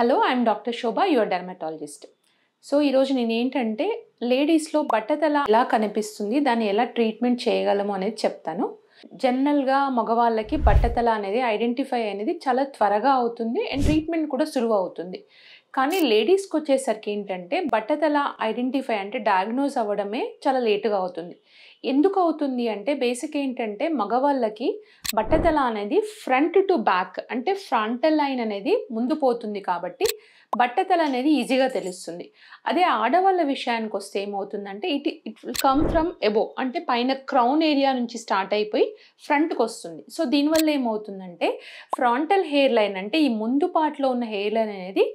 Hello, I'm doctor Shobha, your dermatologist. So ఈరోజు నేను ఏంటంటే లేడీస్లో బట్టతల ఎలా కనిపిస్తుంది, దాన్ని ఎలా ట్రీట్మెంట్ చేయగలము అనేది చెప్తాను. జనరల్గా మగవాళ్ళకి బట్టతల అనేది ఐడెంటిఫై అనేది చాలా త్వరగా అవుతుంది అండ్ ట్రీట్మెంట్ కూడా సులువు అవుతుంది. కానీ లేడీస్కి వచ్చేసరికి ఏంటంటే బట్టతల ఐడెంటిఫై అంటే డయాగ్నోజ్ అవ్వడమే చాలా లేటుగా అవుతుంది. ఎందుకు అవుతుంది అంటే బేసిక్ ఏంటంటే మగవాళ్ళకి బట్టతల అనేది ఫ్రంట్ టు బ్యాక్ అంటే ఫ్రంటల్ లైన్ అనేది ముందు పోతుంది కాబట్టి బట్టతల అనేది ఈజీగా తెలుస్తుంది. అదే ఆడవాళ్ళ విషయానికి వస్తే ఏమవుతుందంటే it will come from above అంటే పైన క్రౌన్ ఏరియా నుంచి స్టార్ట్ అయిపోయి ఫ్రంట్కి వస్తుంది. సో దీనివల్ల ఏమవుతుందంటే ఫ్రంటల్ హెయిర్ లైన్ అంటే ఈ ముందు పార్ట్లో ఉన్న హెయిర్ లైన్ అనేది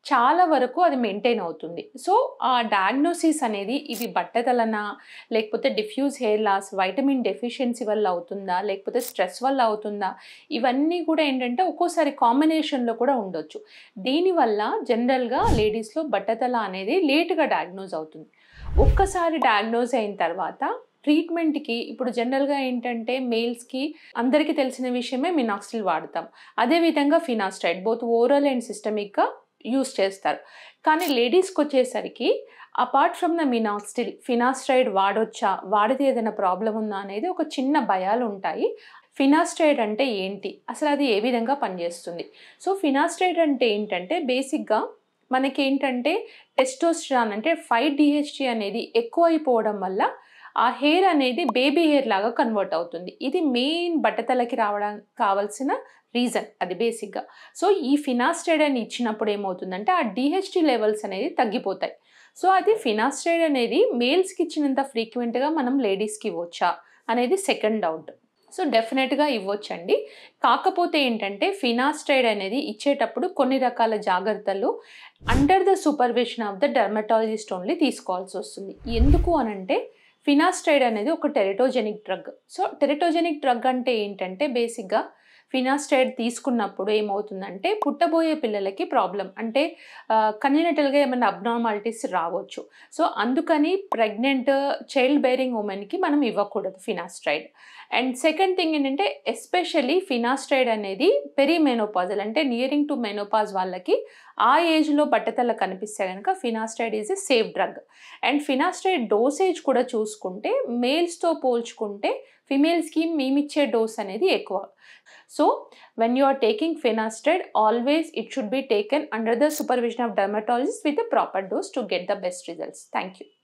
చాలా వరకు అది మెయింటైన్ అవుతుంది. సో ఆ డయాగ్నోసిస్ అనేది ఇది బట్టతలనా, లేకపోతే diffuse hair loss, vitamin deficiency వల్ల అవుతుందా, లేకపోతే స్ట్రెస్ వల్ల అవుతుందా, ఇవన్నీ కూడా ఏంటంటే ఒక్కోసారి కాంబినేషన్లో కూడా ఉండొచ్చు. దీనివల్ల జనరల్గా లేడీస్లో బట్టతల అనేది లేటుగా డయాగ్నోజ్ అవుతుంది. ఒక్కసారి డయాగ్నోజ్ అయిన తర్వాత ట్రీట్మెంట్కి ఇప్పుడు జనరల్గా ఏంటంటే మేల్స్కి అందరికీ తెలిసిన విషయమే మినాక్సిల్ వాడతాం. అదేవిధంగా ఫినాస్టైడ్ బోత్ ఓరల్ అండ్ సిస్టమిక్గా యూస్ చేస్తారు. కానీ లేడీస్కి వచ్చేసరికి apart from the minoxidil finasteride వాడొచ్చా, వాడితే ఏదైనా ప్రాబ్లం ఉందా అనేది ఒక చిన్న భయాలు ఉంటాయి. ఫినాస్టైడ్ అంటే ఏంటి, అసలు అది ఏ విధంగా పనిచేస్తుంది? సో ఫినాస్టైడ్ అంటే ఏంటంటే బేసిక్గా మనకేంటంటే టెస్టోస్టెరాన్ అంటే 5-DHT అనేది ఎక్కువైపోవడం వల్ల ఆ హెయిర్ అనేది బేబీ హెయిర్ లాగా కన్వర్ట్ అవుతుంది. ఇది మెయిన్ బట్టతలకి రావడానికి కావాల్సిన రీజన్ అది బేసిక్గా. సో ఈ ఫినాస్టైడ్ అని ఇచ్చినప్పుడు ఏమవుతుందంటే ఆ డిహెచ్టీ లెవెల్స్ అనేది తగ్గిపోతాయి. సో అది ఫినాస్టైడ్ అనేది మేల్స్కి ఇచ్చినంత ఫ్రీక్వెంట్గా మనం లేడీస్కి ఇవ్వచ్చా అనేది సెకండ్ డౌట్. సో డెఫినెట్గా ఇవ్వచ్చండి. కాకపోతే ఏంటంటే ఫినాస్టైడ్ అనేది ఇచ్చేటప్పుడు కొన్ని రకాల జాగ్రత్తలు under the supervision of the dermatologist only తీసుకోవాల్సి వస్తుంది. ఎందుకు అనంటే ఫినాస్టైడ్ అనేది ఒక teratogenic drug. So teratogenic drug అంటే ఏంటంటే బేసిక్గా ఫినాస్టైడ్ తీసుకున్నప్పుడు ఏమవుతుందంటే పుట్టబోయే పిల్లలకి ప్రాబ్లం అంటే కన్జెనిటల్గా ఏమైనా అబ్నార్మాలిటీస్ రావచ్చు. సో అందుకని ప్రెగ్నెంట్ చైల్డ్ బేరింగ్ ఉమెన్కి మనం ఇవ్వకూడదు ఫినాస్టైడ్. అండ్ సెకండ్ థింగ్ ఏంటంటే ఎస్పెషల్లీ ఫినాస్టైడ్ అనేది పెరిమెనోపాజల్ అంటే నియరింగ్ టు మెనోపాజ్ వాళ్ళకి ఆ ఏజ్లో బట్టతల కనిపిస్తే కనుక finasteride is a safe drug. And finasteride dosage కూడా చూసుకుంటే మేల్స్తో పోల్చుకుంటే ఫిమేల్స్కి మేమిచ్చే డోస్ అనేది ఎక్కువ. So when you are taking finasteride, always it should be taken under the supervision of dermatologist with a proper dose to get the best results. Thank you.